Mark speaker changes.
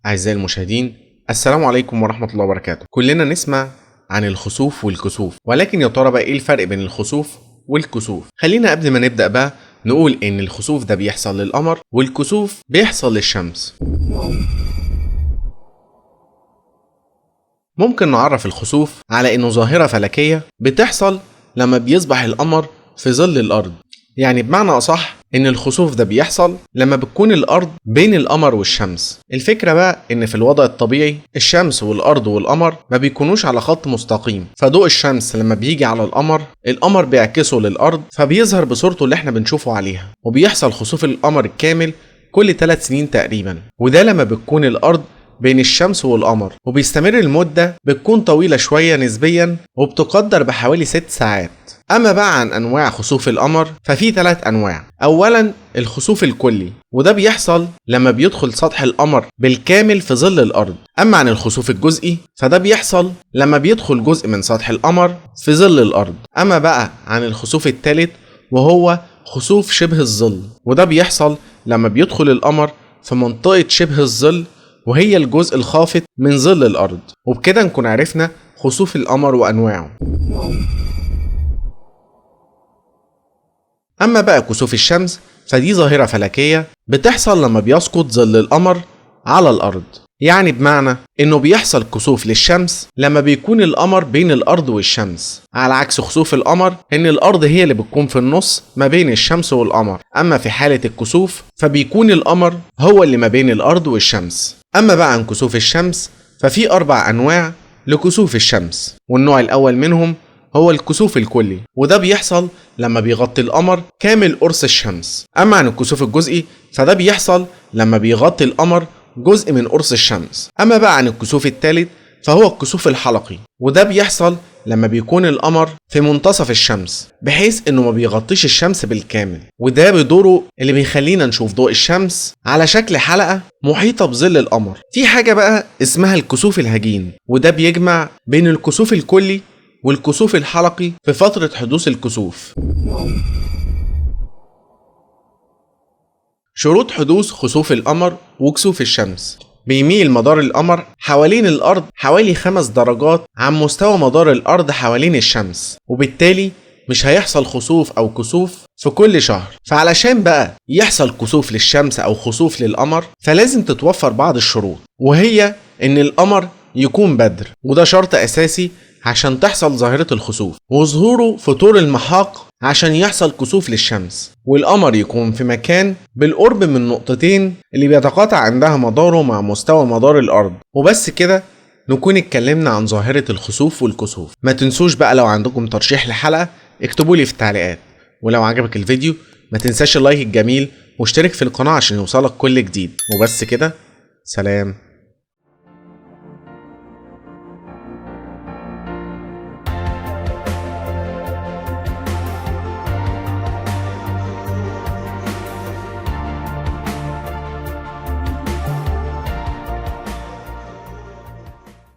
Speaker 1: أعزائي المشاهدين، السلام عليكم ورحمة الله وبركاته. كلنا نسمع عن الخسوف والكسوف، ولكن يا ترى بقى إيه الفرق بين الخسوف والكسوف؟ خلينا قبل ما نبدأ بقى نقول إن الخسوف ده بيحصل للقمر والكسوف بيحصل للشمس. ممكن نعرف الخسوف على إنه ظاهرة فلكية بتحصل لما بيصبح القمر في ظل الأرض، يعني بمعنى أصح إن الخسوف ده بيحصل لما بتكون الأرض بين القمر والشمس. الفكرة بقى إن في الوضع الطبيعي الشمس والأرض والقمر ما بيكونوش على خط مستقيم، فضوء الشمس لما بيجي على القمر بيعكسه للأرض فبيظهر بصورته اللي احنا بنشوفه عليها. وبيحصل خسوف القمر الكامل كل 3 سنين تقريبا، وده لما بتكون الأرض بين الشمس والقمر، وبيستمر المدة بتكون طويلة شوية نسبيا وبتقدر بحوالي 6 ساعات. أما بقى عن أنواع خسوف القمر ففي 3 أنواع. أولا الخسوف الكلي، وده بيحصل لما بيدخل سطح القمر بالكامل في ظل الأرض. أما عن الخسوف الجزئي فده بيحصل لما بيدخل جزء من سطح القمر في ظل الأرض. أما بقى عن الخسوف الثالث وهو خسوف شبه الظل، وده بيحصل لما بيدخل القمر في منطقة شبه الظل وهي الجزء الخافت من ظل الأرض. وبكده نكون عرفنا خسوف القمر وأنواعه. أما بقى كسوف الشمس فدي ظاهرة فلكية بتحصل لما بيسقط ظل القمر على الأرض، يعني بمعنى إنه بيحصل كسوف للشمس لما بيكون القمر بين الأرض والشمس، على عكس خسوف القمر إن الأرض هي اللي بتكون في النص ما بين الشمس والقمر. أما في حالة الكسوف فبيكون القمر هو اللي ما بين الأرض والشمس. أما بقى عن كسوف الشمس ففي 4 أنواع لكسوف الشمس، والنوع الأول منهم هو الكسوف الكلي، وده بيحصل لما بيغطي القمر كامل قرص الشمس. أما عن الكسوف الجزئي فده بيحصل لما بيغطي القمر جزء من قرص الشمس. أما بقى عن الكسوف الثالث فهو الكسوف الحلقي، وده بيحصل لما بيكون القمر في منتصف الشمس بحيث انه ما بيغطيش الشمس بالكامل، وده بدوره اللي بيخلينا نشوف ضوء الشمس على شكل حلقة محيطة بظل القمر. في حاجة بقى اسمها الكسوف الهجين، وده بيجمع بين الكسوف الكلي والكسوف الحلقي في فترة حدوث الكسوف. شروط حدوث خسوف القمر وكسوف الشمس: بيميل مدار القمر حوالين الأرض حوالي 5 درجات عن مستوى مدار الأرض حوالين الشمس، وبالتالي مش هيحصل خسوف أو كسوف في كل شهر. فعلشان بقى يحصل كسوف للشمس أو خسوف للقمر فلازم تتوفر بعض الشروط، وهي إن القمر يكون بدر، وده شرط أساسي عشان تحصل ظاهرة الخسوف، وظهوره في طور المحاق عشان يحصل كسوف للشمس، والقمر يكون في مكان بالقرب من نقطتين اللي بيتقاطع عندها مداره مع مستوى مدار الأرض. وبس كده نكون اتكلمنا عن ظاهرة الخسوف والكسوف. ما تنسوش بقى لو عندكم ترشيح لحلقة اكتبوا لي في التعليقات، ولو عجبك الفيديو ما تنساش اللايك الجميل واشترك في القناة عشان يوصلك كل جديد. وبس كده، سلام.